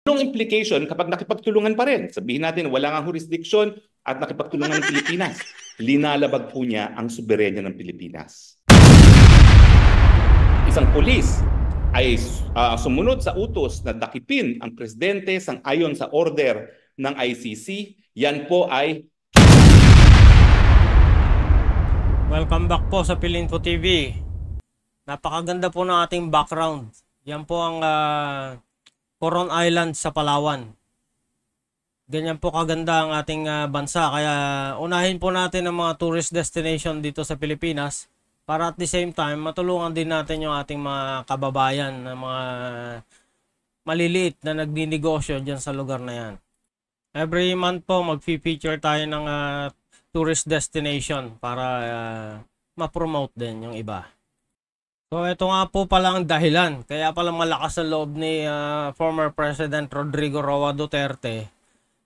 Anong implication kapag nakipagtulungan pa rin? Sabihin natin wala nga jurisdiction at nakipagtulungan ng Pilipinas. Linalabag po niya ang soberenya ng Pilipinas. Isang pulis ay sumunod sa utos na dakipin ang presidente sang-ayon sa order ng ICC. Yan po ay... Welcome back po sa Pilinfo TV. Napakaganda po ng ating background. Yan po ang Coron Island sa Palawan. Ganyan po kaganda ang ating bansa. Kaya unahin po natin ang mga tourist destination dito sa Pilipinas para at the same time matulungan din natin yung ating mga kababayan na mga maliliit na nagdinegosyo dyan sa lugar na yan. Every month po mag-feature tayo ng tourist destination para ma-promote din yung iba. So ito nga po pala ang dahilan. Kaya pala malakas ang loob ni former President Rodrigo Roa Duterte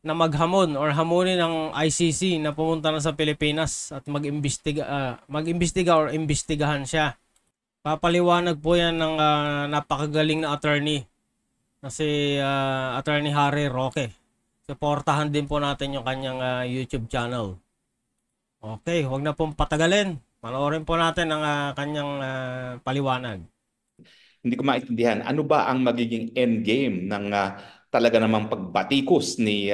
na maghamon or hamunin ng ICC na pumunta na sa Pilipinas at mag-imbestiga or imbestigahan siya. Papaliwanag po yan ng napakagaling na attorney na si Attorney Harry Roque. Suportahan din po natin yung kanyang YouTube channel. Okay, huwag na pong patagalin. Panoorin po natin ang kanyang paliwanag. Hindi ko maintindihan, ano ba ang magiging endgame ng talaga namang pagbatikos ni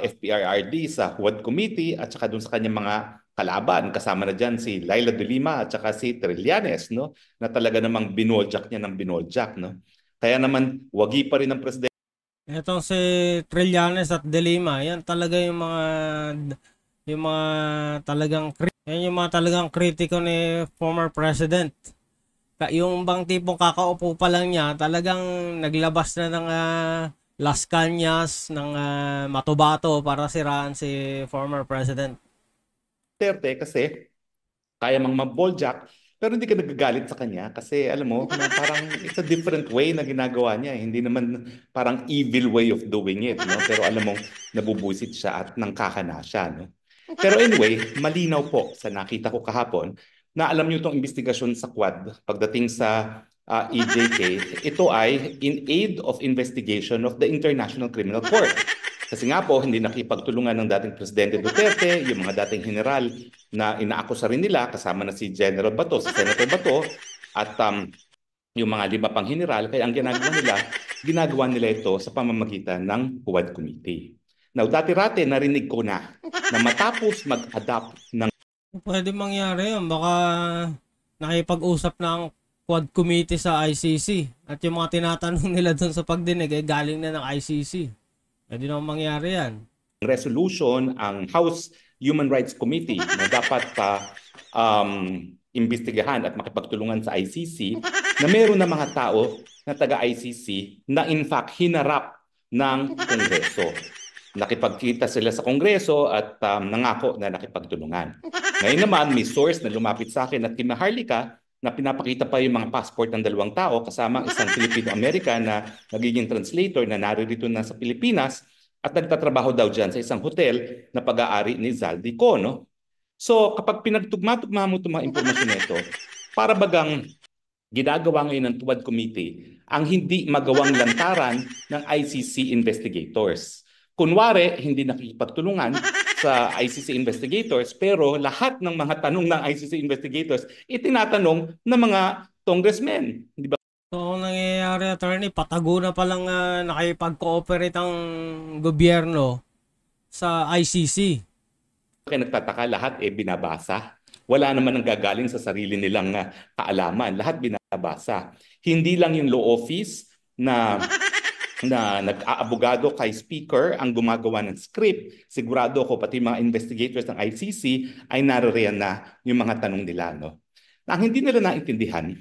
FPRRD sa Huwad Committee at saka dun sa kanyang mga kalaban. Kasama na dyan si Laila de Lima at saka si Trillanes, no? Na talaga namang binoljak niya ng binoljak. No? Kaya naman, wagi pa rin ng presidente. Itong si Trillanes at de Lima, yan talaga yung mga talagang kritiko ni former president. Yung bang tipong kakaupo pa lang niya, talagang naglabas na ng Las Cañas, ng Matubato para siraan si former president. Kasi kaya mang maboljak, pero hindi ka nagagalit sa kanya kasi alam mo, na parang it's a different way na ginagawa niya. Hindi naman parang evil way of doing it. No? Pero alam mo, nabubusit siya at nangkakana siya. No? Pero anyway, malinaw po sa nakita ko kahapon na alam niyo itong investigasyon sa Quad pagdating sa EJK, ito ay in aid of investigation of the International Criminal Court. Kasi nga po, hindi nakipagtulungan ng dating Presidente Duterte, yung mga dating general na inaakusa rin nila, kasama na si General Bato, si Senator Bato, at yung mga 5 pang general. Kaya ang ginagawa nila ito sa pamamagitan ng Quad Committee. Now, dati-rate narinig ko na matapos mag-adapt ng... Pwede mangyari yun. Baka nakipag-usap ng Quad Committee sa ICC at yung mga tinatanong nila dun sa pagdinig ay galing na ng ICC. Pwede naman mangyari yan. Resolution ang House Human Rights Committee na dapat imbestigahan at makipagtulungan sa ICC na meron na mga tao na taga-ICC na in fact hinarap ng Kongreso. Nakipagkita sila sa Kongreso at nangako na nakipagtulungan. Ngayon naman, may source na lumapit sa akin at kina Harlika na pinapakita pa yung mga passport ng 2 tao kasama isang Filipino-American na nagiging translator na naririto na sa Pilipinas at nagtatrabaho daw dyan sa isang hotel na pag-aari ni Zaldico. No? So kapag pinagtugma-tugma mo itong mga impormasyon nito, para bagang ginagawa ngayon ng Tuwad Committee ang hindi magawang lantaran ng ICC investigators. Kunwari, hindi nakikipagtulungan sa ICC investigators pero lahat ng mga tanong ng ICC investigators itinatanong ng mga congressmen. Di ba? So, ang nangyayari, attorney, patago na palang nakipag-cooperate ang gobyerno sa ICC. Kaya nagtataka, lahat binabasa. Wala naman ang gagaling sa sarili nilang kaalaman. Lahat binabasa. Hindi lang yung law office na nag-aabogado kay speaker ang gumagawa ng script. Sigurado ko pati mga investigators ng ICC ay naririyan na yung mga tanong nila. No? Na ang hindi nila naintindihan,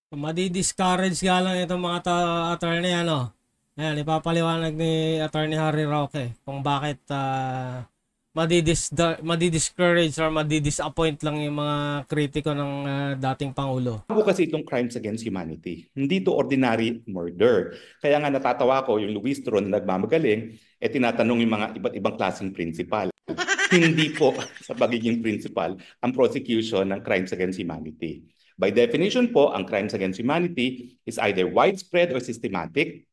madi-discourage nga lang itong mga attorney, ano? Ayan, ipapaliwanag ni Attorney Harry Roque kung bakit madi-discourage or madi-disappoint lang yung mga kritiko ng dating Pangulo. Bago kasi itong crimes against humanity. Hindi to ordinary murder. Kaya nga natatawa ko yung Luis Tron nagmamagaling, tinatanong yung mga iba't ibang klaseng principal. Hindi po sa pagiging principal ang prosecution ng crimes against humanity. By definition po, ang crimes against humanity is either widespread or systematic.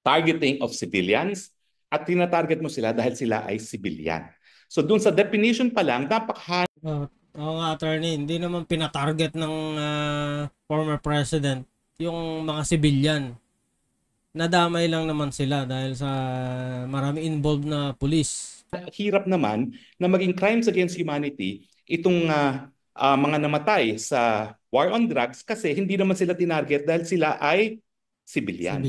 targeting of civilians at tinatarget mo sila dahil sila ay civilian. So dun sa definition pa lang, Oo nga, attorney, hindi naman pinatarget ng former president yung mga civilian. Nadamay lang naman sila dahil sa marami involved na police. hirap naman na maging crimes against humanity itong mga namatay sa war on drugs kasi hindi naman sila tinarget dahil sila ay civilian.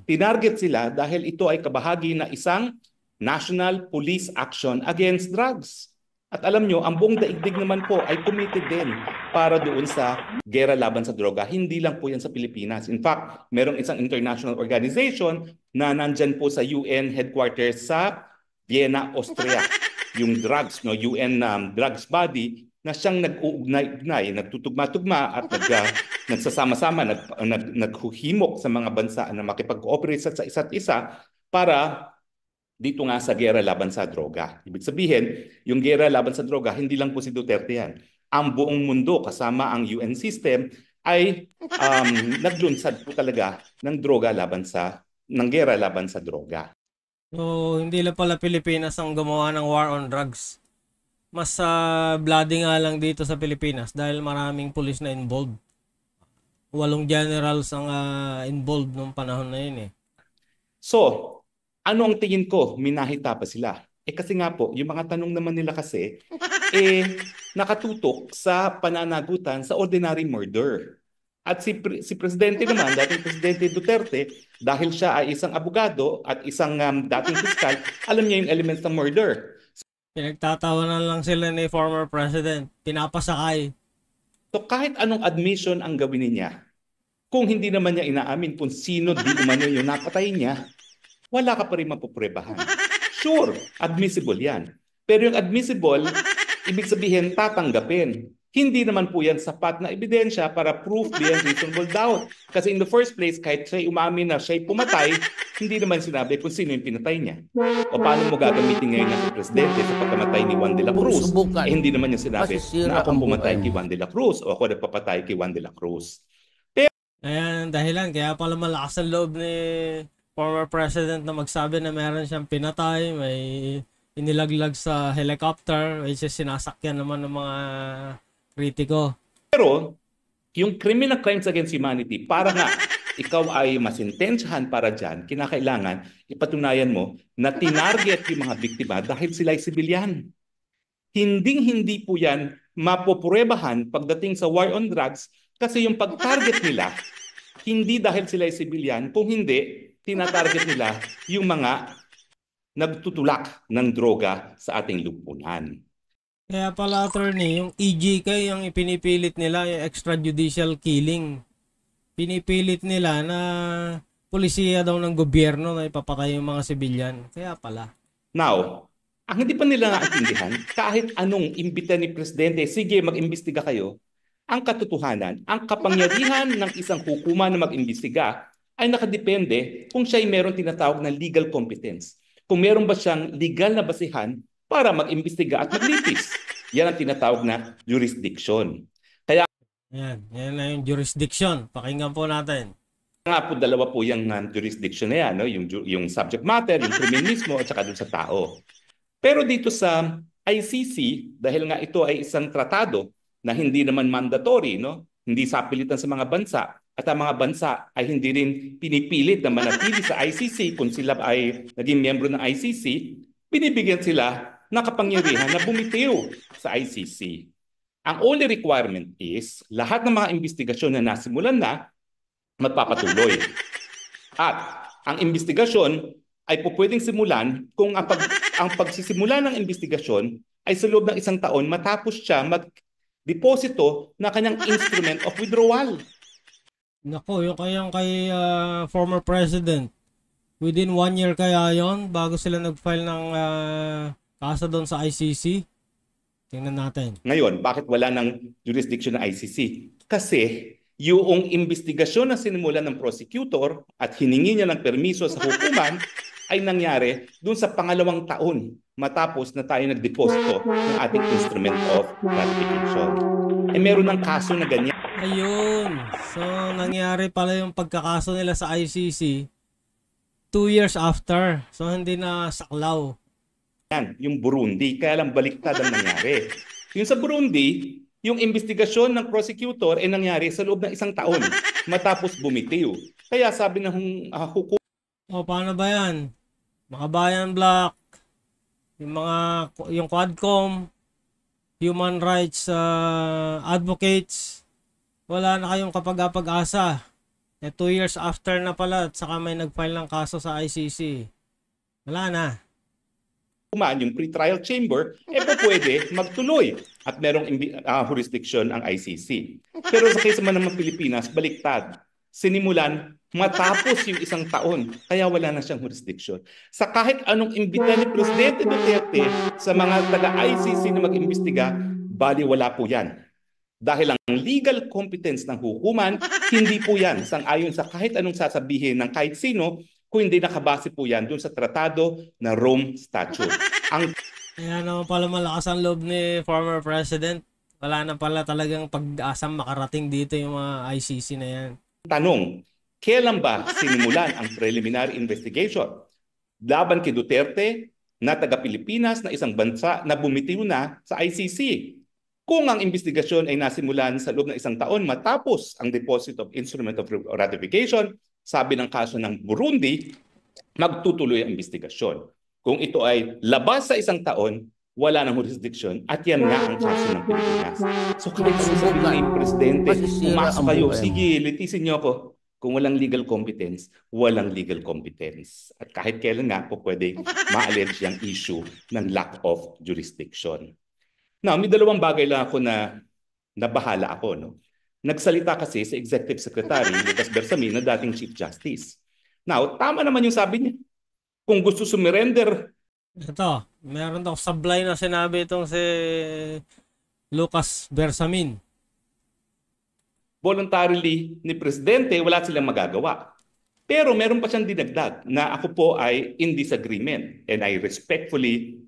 Tinarget sila dahil ito ay kabahagi na isang national police action against drugs. At alam nyo, ang buong daigdig naman po ay committed din para doon sa gera laban sa droga. Hindi lang po yan sa Pilipinas. In fact, merong isang international organization na nandyan po sa UN headquarters sa Vienna, Austria. Yung drugs, no, UN drugs body na siyang nag-uugnay-ugnay, nagtutugma-tugma at nagsasama-sama, naghuhimok sa mga bansa na makipag-cooperate sa isa't isa para dito nga sa gera laban sa droga. Ibig sabihin, yung gera laban sa droga, hindi lang po si Duterte yan. Ang buong mundo kasama ang UN system ay naglunsad po talaga ng gera laban sa droga. So, hindi lang pala Pilipinas ang gumawa ng war on drugs. Mas bloody nga lang dito sa Pilipinas dahil maraming pulis na involved. 8 generals ang involved nung panahon na yun eh. So, ano ang tingin ko? Minahita pa sila. Kasi nga po, yung mga tanong naman nila kasi, nakatutok sa pananagutan sa ordinary murder. At si Presidente naman, dating Presidente Duterte, dahil siya ay isang abogado at isang dating piskal, alam niya yung elements ng murder. Pinagtatawanan lang sila ni former President. Pinapasakay. So kahit anong admission ang gawin niya, kung hindi naman niya inaamin kung sino di umano yung napatay niya, wala ka pa rin mapuprebahan. Sure, admissible yan. Pero yung admissible, ibig sabihin tatanggapin. Hindi naman po yan sapat na ebidensya para proof beyond reasonable doubt. Kasi in the first place, kahit siya'y umamin na siya'y pumatay, hindi naman sinabi kung sino yung pinatay niya. O paano mo gagamitin ngayon ng presidente sa pagkamatay ni Juan de la Cruz? Hindi naman niya sinabi na akong pumatay kay Juan de la Cruz o ako nagpapatay kay Juan de la Cruz. Ayan, dahilan. Kaya pala malakas ang loob ni former president na magsabi na meron siyang pinatay, may inilaglag sa helicopter, which is sinasakyan naman ng mga kritiko. Pero, yung criminal crimes against humanity, para nga ikaw ay masintensyahan para dyan, kinakailangan ipatunayan mo na tinarget yung mga biktima dahil sila ay sibilyan. Hindi po yan mapupurebahan pagdating sa war on drugs kasi yung pag-target nila, hindi dahil sila ay sibilyan, kung hindi, tinatarget nila yung mga nagtutulak ng droga sa ating lipunan. Kaya pala, attorney, yung EJK yung ipinipilit nila, yung extrajudicial killing. Pinipilit nila na polisiya daw ng gobyerno na ipapatay yung mga sibilyan. Kaya pala. Now, ang hindi pa nila naintindihan, kahit anong imbita ni Presidente, sige mag-imbestiga kayo, ang katotohanan, ang kapangyarihan ng isang hukuman na mag-imbestiga ay nakadepende kung siya ay meron tinatawag na legal competence. Kung meron ba siyang legal na basihan para mag-imbestiga at maglitis. Yan ang tinatawag na jurisdiction. Kaya yan na yung jurisdiction. Pakinggan po natin. Nga po, dalawa po yung jurisdiction na yan, no? Yung subject matter, yung krimen mismo, at saka dun sa tao. Pero dito sa ICC, dahil nga ito ay isang tratado na hindi naman mandatory, no? Hindi sapilitan sa mga bansa, at ang mga bansa ay hindi rin pinipilit na manatili sa ICC kung sila ay naging miyembro ng ICC, binibigyan sila ng kapangyarihan na bumitiw sa ICC. Ang only requirement is lahat ng mga investigasyon na nasimulan na magpapatuloy. At ang investigasyon ay pwedeng simulan kung ang pagsisimula ng investigasyon ay sa loob ng 1 taon matapos siya mag-deposito na kanyang instrument of withdrawal. Nako, yung kay former president, within 1 year kaya yon bago sila nag-file ng kaso doon sa ICC? Tingnan natin. Ngayon, bakit wala ng jurisdiction ng ICC? Kasi yung investigasyon na sinimulan ng prosecutor at hiningi niya ng permiso sa hukuman ay nangyari doon sa 2nd taon matapos na tayo nagdeposito ng ating instrument of ratification. Meron ng kaso na ganyan. Ayun. So, nangyari pala yung pagkakaso nila sa ICC 2 2 years after. So hindi na saklaw. Yan, yung Burundi. Kaya lang baliktad ang nangyari. Yung sa Burundi, yung investigasyon ng prosecutor ay nangyari sa loob ng 1 taon matapos bumitiw. Kaya sabi ng hukom. O paano ba yan? Mga Bayan Black, yung Quadcom, human rights advocates, wala na kayong kapag-asa. 2 years after na pala at saka may nag-file ng kaso sa ICC. Wala na. Yung pre-trial chamber, pwede magtuloy at merong jurisdiction ang ICC. Pero sa case naman ng Pilipinas, baliktad. Sinimulan matapos yung 1 taon, kaya wala na siyang jurisdiction. Sa kahit anong imbita ni Presidente Duterte sa mga taga-ICC na mag-imbestiga, baliwala po yan. Dahil ang legal competence ng hukuman, hindi po yan sang-ayon sa kahit anong sasabihin ng kahit sino, kung hindi nakabase po yan dun sa tratado na Rome Statute. Kaya naman pala malakas ang loob ni former president. Wala na pala talagang pag-asang makarating dito yung mga ICC na yan. Tanong, kailan ba sinimulan ang preliminary investigation laban kay Duterte na taga-Pilipinas na isang bansa na bumitiw na sa ICC? Kung ang investigasyon ay nasimulan sa loob ng 1 taon matapos ang deposit of instrument of ratification, sabi ng kaso ng Burundi, magtutuloy ang investigasyon. Kung ito ay labas sa 1 taon, wala nang jurisdiction at yan nga ang kaso ng Pilipinas. So kahit sabihin ng Presidente, pumasok kayo, sige, litisin niyo ako. Kung walang legal competence, walang legal competence. At kahit kailan nga po pwede ma-allege yung issue ng lack of jurisdiction. Now, may 2 bagay lang ako na nabahala ako. No? Nagsalita kasi sa Executive Secretary Lucas Bersamin na dating Chief Justice. Now, tama naman yung sabi niya. Kung gusto sumurrender. Ito, meron daw sablay na sinabi itong si Lucas Bersamin. Voluntarily ni Presidente, wala silang magagawa. Pero meron pa siyang dinagdag na ako po ay in disagreement and I respectfully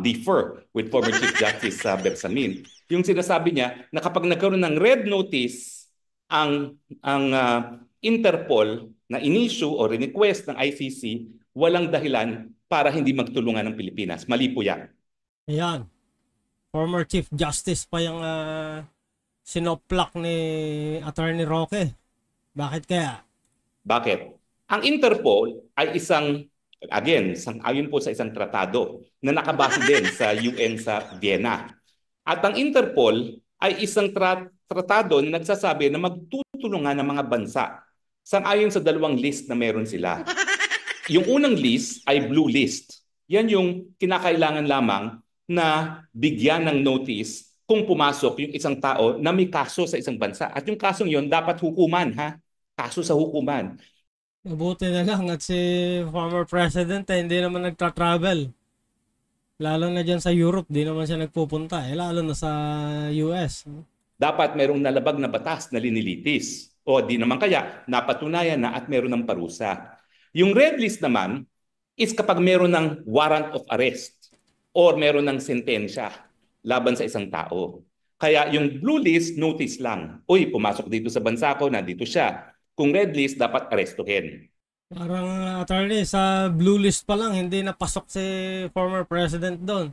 defer with former Chief Justice Bersamin. Yung sinasabi niya na kapag nagkaroon ng red notice ang Interpol na in-issue o request ng ICC, walang dahilan para hindi magtulungan ng Pilipinas. Mali po yan. Ayan. Former Chief Justice pa yung sinoplak ni Attorney Roque. Bakit kaya? Bakit? Ang Interpol ay again, ayon po sa isang tratado na nakabase din sa UN sa Vienna. At ang Interpol ay isang tratado na nagsasabi na magtutulungan ng mga bansa sang-ayon sa 2 list na meron sila. Yung unang list ay blue list. Yan yung kinakailangan lamang na bigyan ng notice kung pumasok yung isang tao na may kaso sa isang bansa. At yung kasong yon dapat hukuman, ha? Kaso sa hukuman. Mabuti na lang at si former president hindi naman nagtra-travel. Lalo na dyan sa Europe, di naman siya nagpupunta. Lalo na sa US. Dapat merong nalabag na batas na linilitis. O di naman kaya napatunayan na at meron ng parusa. Yung red list naman is kapag meron ng warrant of arrest or meron ng sentensya laban sa isang tao. Kaya yung blue list, notice lang. Uy, pumasok dito sa bansa ko, nandito siya. Kung red list, dapat arestuhin. Parang attorney, sa blue list pa lang, hindi napasok si former president doon.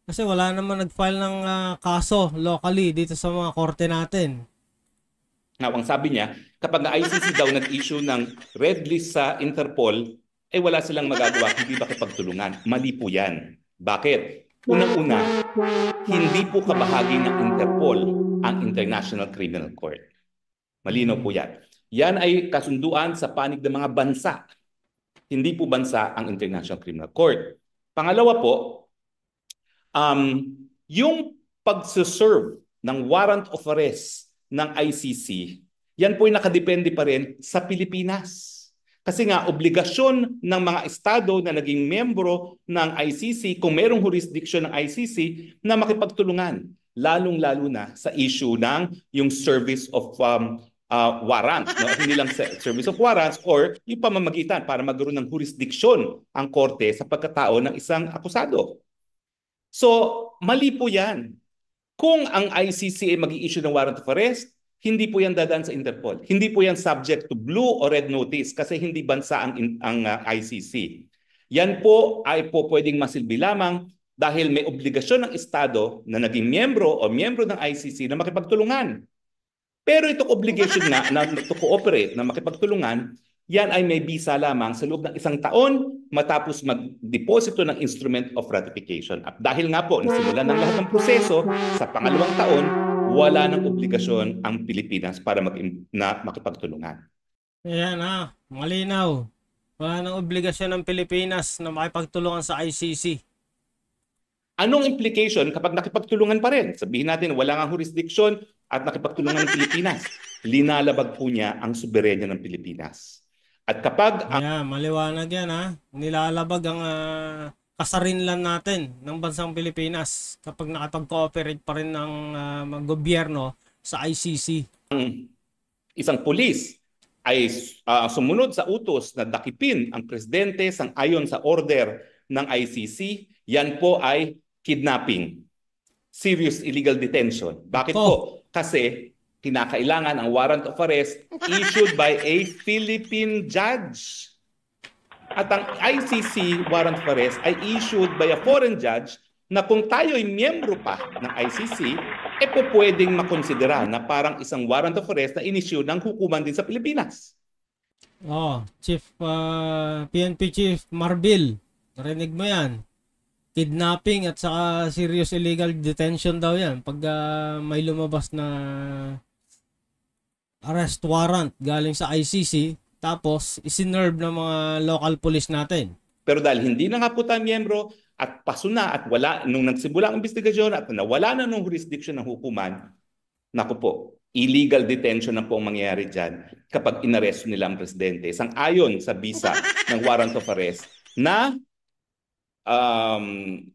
Kasi wala naman nag-file ng kaso locally dito sa mga korte natin. Now, ang sabi niya, kapag ang ICC daw nag-issue ng red list sa Interpol, wala silang magagawa hindi makipagtulungan. Mali po yan. Bakit? Unang-una, hindi po kabahagi ng Interpol ang International Criminal Court. Malinaw po yan. Yan ay kasunduan sa panig ng mga bansa. Hindi po bansa ang International Criminal Court. Pangalawa po, yung pagsuserve ng warrant of arrest ng ICC, yan po ay nakadepende pa rin sa Pilipinas. Kasi nga, obligasyon ng mga estado na naging membro ng ICC, kung merong jurisdiction ng ICC, na makipagtulungan, lalong-lalo na sa issue ng yung service of warrants, no? Hindi lang service of warrants or yung pamamagitan para magkaroon ng jurisdiction ang korte sa pagkatao ng isang akusado. So, mali po yan. Kung ang ICC ay mag-i-issue ng warrant of arrest, hindi po yan dadaan sa Interpol. Hindi po yan subject to blue or red notice kasi hindi bansa ang ICC. Yan po ay po pwedeng masilbi lamang dahil may obligasyon ng Estado na naging miyembro o miyembro ng ICC na makipagtulungan. Pero itong obligation nga na to cooperate, na makipagtulungan, yan ay may bisa lamang sa loob ng 1 taon matapos magdeposito ng instrument of ratification. At dahil nga po nasimulan ng lahat ng proseso, sa pangalawang taon, wala ng obligasyon ang Pilipinas para makipagtulungan. Ayan malinaw. Wala nang obligasyon ng Pilipinas na makipagtulungan sa ICC. Anong implication kapag nakipagtulungan pa rin? Sabihin natin wala nga jurisdiction at nakipagtulungan ng Pilipinas. Linalabag po niya ang soberenya ng Pilipinas. At kapag maliwanag yan nilalabag ang kasarinlan natin ng bansang Pilipinas kapag nakapag-cooperate pa rin ng gobyerno sa ICC. Ang isang pulis ay sumunod sa utos na dakipin ang presidente sang-ayon sa order ng ICC, yan po ay kidnapping, serious illegal detention. Bakit po? Kasi kinakailangan ang warrant of arrest issued by a Philippine judge. At ang ICC warrant of arrest ay issued by a foreign judge na kung tayo ay miyembro pa ng ICC, po pwedeng makonsidera na parang isang warrant of arrest na inisyu ng hukuman din sa Pilipinas. PNP Chief Marbil, narinig mo yan. Kidnapping at saka serious illegal detention daw yan pag may lumabas na arrest warrant galing sa ICC tapos isinerve ng mga local police natin. Pero dahil hindi na nga po tayo miyembro at paso na at wala, nung nagsimula ang investigasyon at nawala na nung jurisdiction ng hukuman, naku po, illegal detention na po ang mangyayari dyan kapag inaresto nila ang presidente. Sang-ayon sa bisa ng warrant of arrest na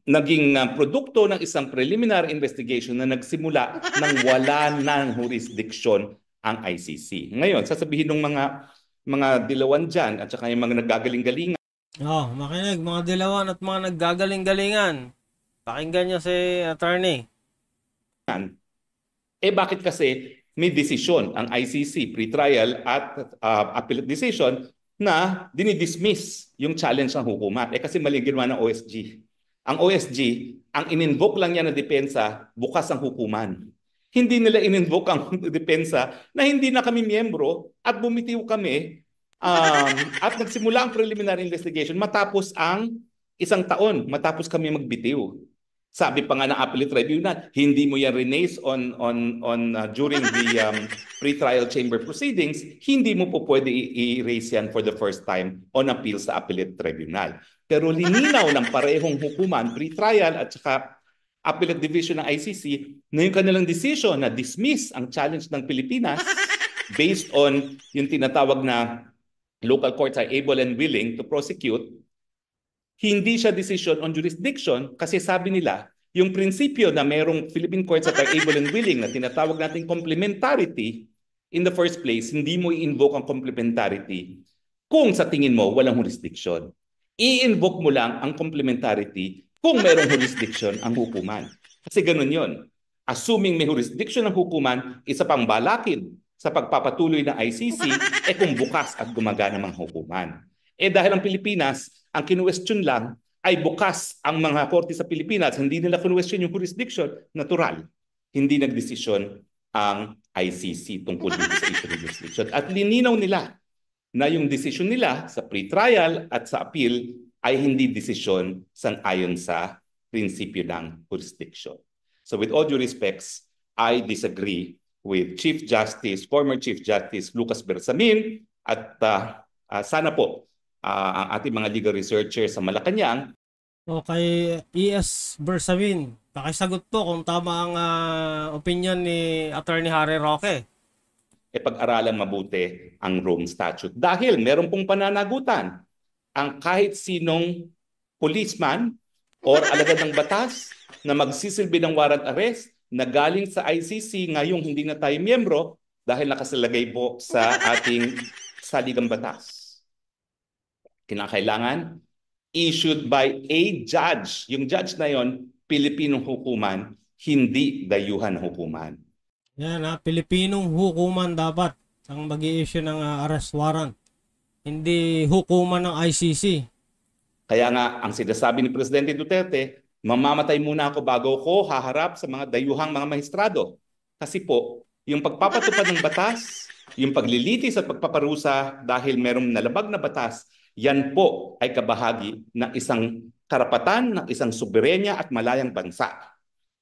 naging produkto ng isang preliminary investigation na nagsimula nang wala ng jurisdiction ang ICC. Ngayon, sasabihin ng mga dilawan dyan at saka yung mga naggagaling-galingan. Makinig, mga dilawan at mga naggagaling-galingan. Pakinggan nyo si attorney. Bakit kasi may desisyon ang ICC, pre-trial at appellate decision na dinidismiss yung challenge ng hukuman. Kasi mali ginawa ng OSG. Ang OSG, ang in-invoke lang niya na depensa, bukas ang hukuman. Hindi nila in-invoke ang depensa na hindi na kami miyembro at bumitiw kami at nagsimula ang preliminary investigation matapos ang 1 taon, matapos kami magbitiw. Sabi pa nga ng appellate tribunal, hindi mo yan renace during the pre-trial chamber proceedings, hindi mo po pwede i-raise yan for the first time on appeal sa appellate tribunal. Pero lininaw ng parehong hukuman, pre-trial at saka appellate division ng ICC, na yung kanilang decision na dismiss ang challenge ng Pilipinas based on yung tinatawag na local courts are able and willing to prosecute. Hindi siya decision on jurisdiction kasi sabi nila, yung prinsipyo na mayroong Philippine courts that are able and willing na tinatawag natin complementarity, in the first place, hindi mo i-invoke ang complementarity kung sa tingin mo walang jurisdiction. I-invoke mo lang ang complementarity kung mayroong jurisdiction ang hukuman. Kasi ganun yun. Assuming may jurisdiction ng hukuman, isa pang balakid sa pagpapatuloy ng ICC, kung bukas at gumagana ng hukuman. Dahil ang Pilipinas, ang kinuwestiyon lang ay bukas ang mga korte sa Pilipinas, hindi nila kinuwestiyon yung jurisdiction, natural. Hindi nagdesisyon ang ICC tungkol dito sa issue ng jurisdiction. At lininaw nila na yung desisyon nila sa pre-trial at sa appeal ay hindi desisyon sang-ayon sa prinsipyo ng jurisdiction. So with all due respects, I disagree with former Chief Justice Lucas Bersamin at sana po ang ating mga legal researchers sa Malacanang. Kay E.S. Bersamin, pakisagot po kung tama ang opinion ni Attorney Harry Roque. Pag-aralan mabuti ang Rome Statute. Dahil meron pong pananagutan ang kahit sinong policeman or alagad ng batas na magsisilbi ng warrant arrest na galing sa ICC ngayong hindi na tayo miyembro dahil nakasalagay po sa ating saligang batas. Kinakailangan issued by a judge. Yung judge na yon, Pilipinong hukuman, hindi dayuhan hukuman. Yan Pilipinong hukuman dapat ang mag-i-issue ng arrest warrant. Hindi hukuman ng ICC. Kaya nga, ang sinasabi ni Presidente Duterte, mamamatay muna ako bago ko haharap sa mga dayuhang mga maestrado. Kasi po, yung pagpapatupad ng batas, yung paglilitis at pagpaparusa dahil merong nalabag na batas, yan po ay kabahagi ng isang karapatan ng isang soberenya at malayang bansa.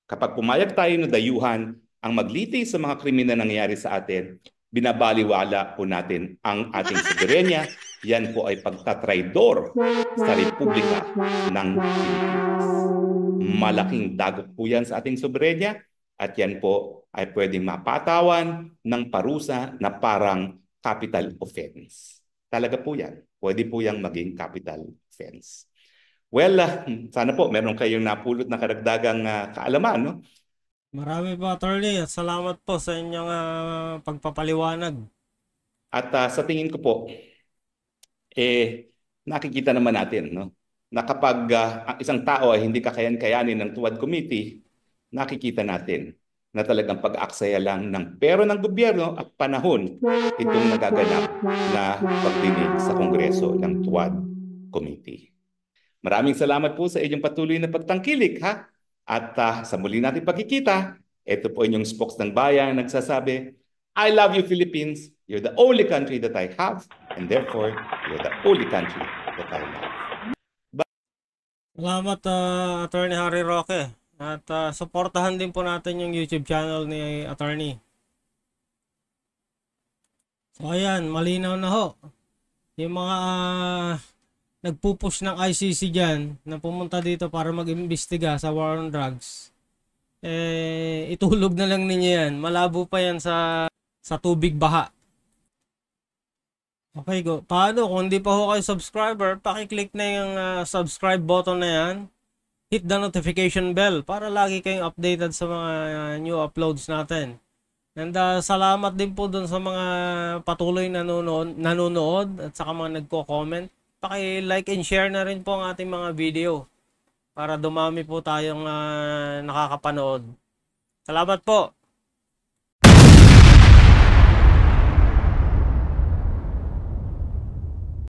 Kapag pumayag tayo na dayuhan ang maglitis sa mga krimen na nangyayari sa atin, binabaliwala po natin ang ating soberenya. Yan po ay pagtatraidor sa Republika ng Pilipinas. Malaking dagok po yan sa ating soberenya at yan po ay pwedeng mapatawan ng parusa na parang capital offense. Talaga po yan. Pwede po yang maging capital offense. Well, sana po meron kayong napulot na karagdagang kaalaman, no? Marami po, attorney, at salamat po sa inyong pagpapaliwanag. At sa tingin ko po, nakikita naman natin, no, na kapag ang isang tao ay hindi kakayan-kayanin ng Tuwad Committee, nakikita natin na talagang pag-aksaya lang ng pera ng gobyerno at panahon itong nagaganap na pagdinig sa Kongreso ng Tuwad Committee. Maraming salamat po sa inyong patuloy na pagtangkilik, ha? At sa muli natin pagkikita, ito po inyong spokes ng bayan nagsasabi, I love you, Philippines. You're the only country that I have, and therefore, you're the only country that I love. Salamat, Attorney Harry Roque. At suportahan din po natin yung YouTube channel ni Attorney. So ayan, malinaw na ho. Yung mga nagpupush ng ICC dyan na pumunta dito para mag-imbestiga sa war on drugs, itulog na lang ninyo yan. Malabo pa yan sa tubig baha. Okay, go. Paano? Kung hindi pa ho kayo subscriber, pakiclick na yung subscribe button na yan. Hit the notification bell para lagi kayong updated sa mga new uploads natin. And salamat din po dun sa mga patuloy nanonood at saka mga nagko-comment. Paki-like and share na rin po ang ating mga video para dumami po tayong nakakapanood. Salamat po!